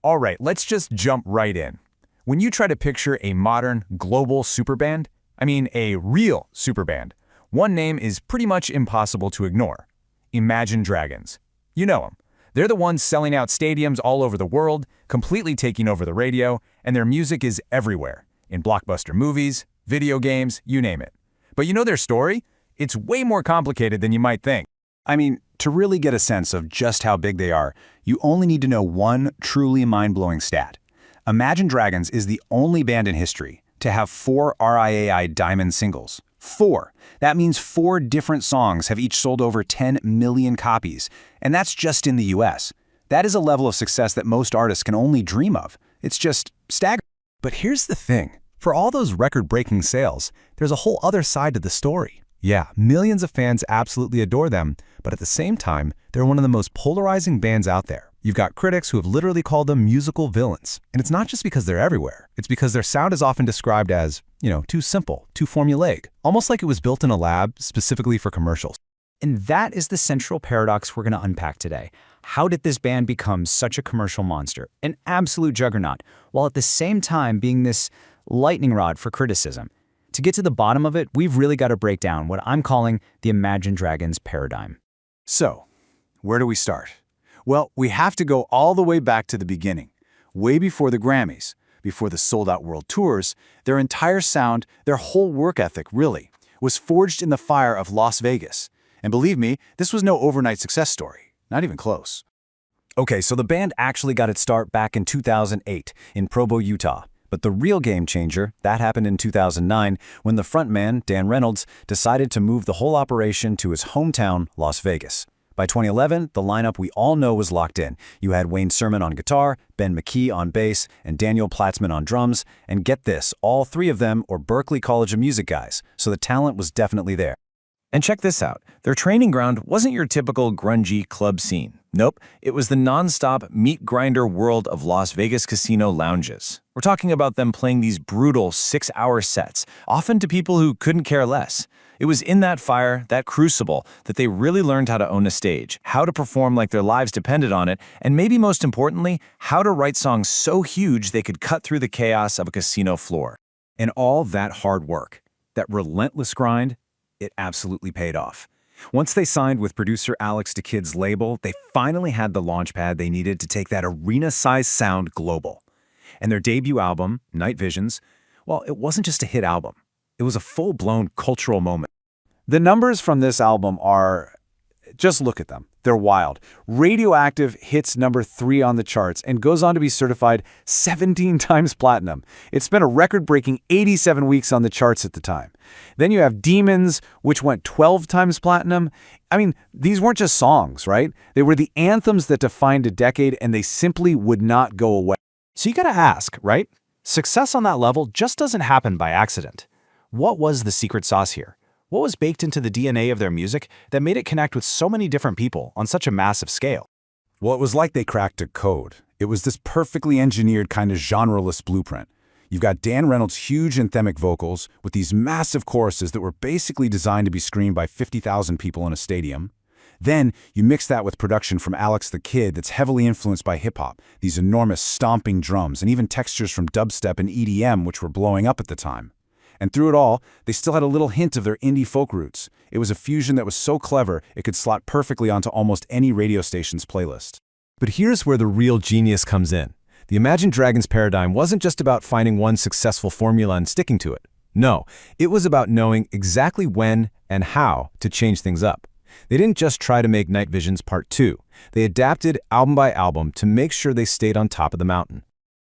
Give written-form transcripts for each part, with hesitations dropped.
All right, let's just jump right in. When you try to picture a modern, global superband, I mean a real superband, one name is pretty much impossible to ignore. Imagine Dragons. You know them. They're the ones selling out stadiums all over the world, completely taking over the radio, and their music is everywhere, in blockbuster movies, video games, you name it. But you know their story? It's way more complicated than you might think. I mean, to really get a sense of just how big they are, you only need to know one truly mind-blowing stat. Imagine Dragons is the only band in history to have 4 RIAI Diamond singles. 4. That means 4 different songs have each sold over 10 million copies, and that's just in the US. That is a level of success that most artists can only dream of. It's just staggering. But here's the thing. For all those record-breaking sales, there's a whole other side to the story. Yeah, millions of fans absolutely adore them, but at the same time, they're one of the most polarizing bands out there. You've got critics who have literally called them musical villains. And it's not just because they're everywhere. It's because their sound is often described as, too simple, too formulaic, almost like it was built in a lab specifically for commercials. And that is the central paradox we're going to unpack today. How did this band become such a commercial monster, an absolute juggernaut, while at the same time being this lightning rod for criticism? To get to the bottom of it, we've really got to break down what I'm calling the Imagine Dragons paradigm. So, where do we start? Well, we have to go all the way back to the beginning, way before the Grammys, before the sold-out world tours. Their entire sound, their whole work ethic, really, was forged in the fire of Las Vegas. And believe me, this was no overnight success story, not even close. Okay, so the band actually got its start back in 2008 in Provo, Utah. But the real game changer, that happened in 2009 when the frontman, Dan Reynolds, decided to move the whole operation to his hometown, Las Vegas. By 2011, the lineup we all know was locked in. You had Wayne Sermon on guitar, Ben McKee on bass, and Daniel Platzman on drums. And get this, all 3 of them were Berklee College of Music guys, so the talent was definitely there. And check this out. Their training ground wasn't your typical grungy club scene. Nope, it was the non-stop meat grinder world of Las Vegas casino lounges. We're talking about them playing these brutal 6-hour sets, often to people who couldn't care less. It was in that fire, that crucible, that they really learned how to own a stage, how to perform like their lives depended on it, and maybe most importantly, how to write songs so huge they could cut through the chaos of a casino floor. And all that hard work, that relentless grind, it absolutely paid off. Once they signed with producer Alex da Kid's label, they finally had the launchpad they needed to take that arena-sized sound global. And their debut album, Night Visions, well, it wasn't just a hit album. It was a full-blown cultural moment. The numbers from this album are... just look at them. They're wild. Radioactive hits number 3 on the charts and goes on to be certified 17 times platinum. It spent a record-breaking 87 weeks on the charts at the time. Then you have Demons, which went 12 times platinum. I mean, these weren't just songs, right? They were the anthems that defined a decade, and they simply would not go away. So you gotta ask, right? Success on that level just doesn't happen by accident. What was the secret sauce here? What was baked into the DNA of their music that made it connect with so many different people on such a massive scale? Well, it was like they cracked a code. It was this perfectly engineered kind of genreless blueprint. You've got Dan Reynolds' huge anthemic vocals with these massive choruses that were basically designed to be screamed by 50,000 people in a stadium. Then you mix that with production from Alex da Kid that's heavily influenced by hip-hop, these enormous stomping drums, and even textures from dubstep and EDM, which were blowing up at the time. And through it all, they still had a little hint of their indie folk roots. It was a fusion that was so clever, it could slot perfectly onto almost any radio station's playlist. But here's where the real genius comes in. The Imagine Dragons paradigm wasn't just about finding one successful formula and sticking to it. No, it was about knowing exactly when and how to change things up. They didn't just try to make Night Visions Part 2. They adapted album by album to make sure they stayed on top of the mountain.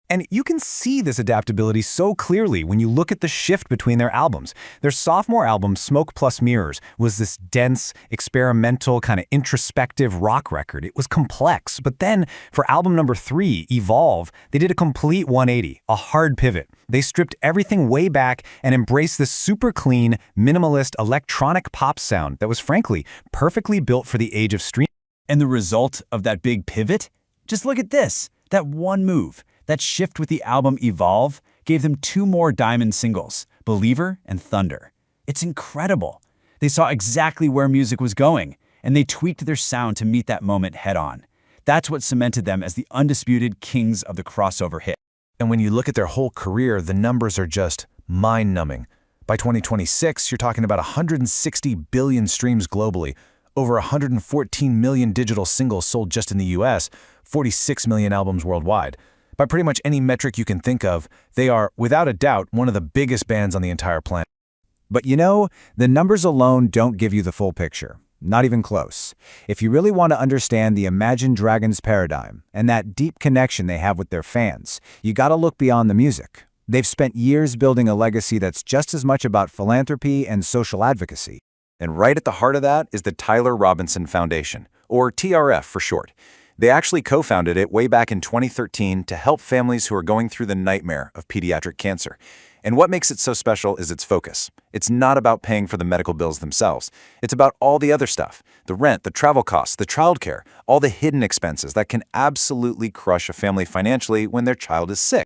And you can see this adaptability so clearly when you look at the shift between their albums. Their sophomore album, Smoke Plus Mirrors, was this dense, experimental, kind of introspective rock record. It was complex. But then, for album number 3, Evolve, they did a complete 180, a hard pivot. They stripped everything way back and embraced this super clean, minimalist, electronic pop sound that was, frankly, perfectly built for the age of streaming. And the result of that big pivot? Just look at this, that one move. That shift with the album Evolve gave them 2 more diamond singles, Believer and Thunder. It's incredible. They saw exactly where music was going, and they tweaked their sound to meet that moment head-on. That's what cemented them as the undisputed kings of the crossover hit. And when you look at their whole career, the numbers are just mind-numbing. By 2026, you're talking about 160 billion streams globally, over 114 million digital singles sold just in the US, 46 million albums worldwide. By pretty much any metric you can think of, they are, without a doubt, one of the biggest bands on the entire planet. But you know, the numbers alone don't give you the full picture. Not even close. If you really want to understand the Imagine Dragons paradigm and that deep connection they have with their fans, you gotta look beyond the music. They've spent years building a legacy that's just as much about philanthropy and social advocacy. And right at the heart of that is the Tyler Robinson Foundation, or TRF for short. They actually co-founded it way back in 2013 to help families who are going through the nightmare of pediatric cancer. And what makes it so special is its focus. It's not about paying for the medical bills themselves. It's about all the other stuff, the rent, the travel costs, the childcare, all the hidden expenses that can absolutely crush a family financially when their child is sick.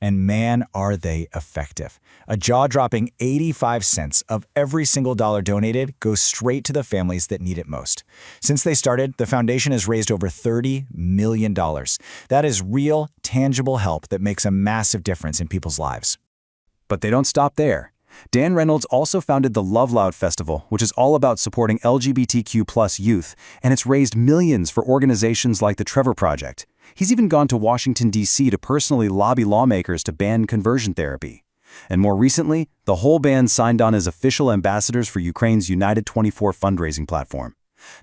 And man, are they effective. A jaw-dropping 85 cents of every single dollar donated goes straight to the families that need it most. Since they started, the foundation has raised over $30 million. That is real, tangible help that makes a massive difference in people's lives. But they don't stop there. Dan Reynolds also founded the Love Loud Festival, which is all about supporting LGBTQ+ youth, and it's raised millions for organizations like the Trevor Project. He's even gone to Washington, D.C. to personally lobby lawmakers to ban conversion therapy. And more recently, the whole band signed on as official ambassadors for Ukraine's United 24 fundraising platform.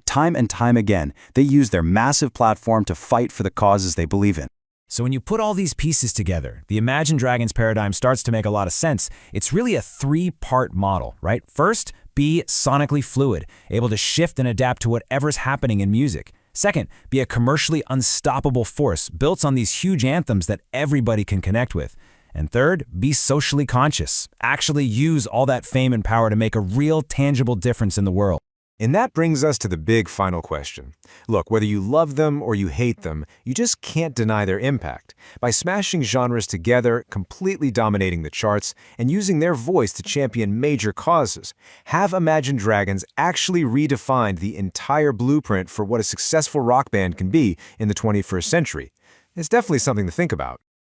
Time and time again, they use their massive platform to fight for the causes they believe in. So when you put all these pieces together, the Imagine Dragons paradigm starts to make a lot of sense. It's really a three-part model, right? First, be sonically fluid, able to shift and adapt to whatever's happening in music. Second, be a commercially unstoppable force built on these huge anthems that everybody can connect with. And third, be socially conscious. Actually use all that fame and power to make a real, tangible difference in the world. And that brings us to the big final question. Look, whether you love them or you hate them, you just can't deny their impact. By smashing genres together, completely dominating the charts, and using their voice to champion major causes, have Imagine Dragons actually redefined the entire blueprint for what a successful rock band can be in the 21st century? It's definitely something to think about.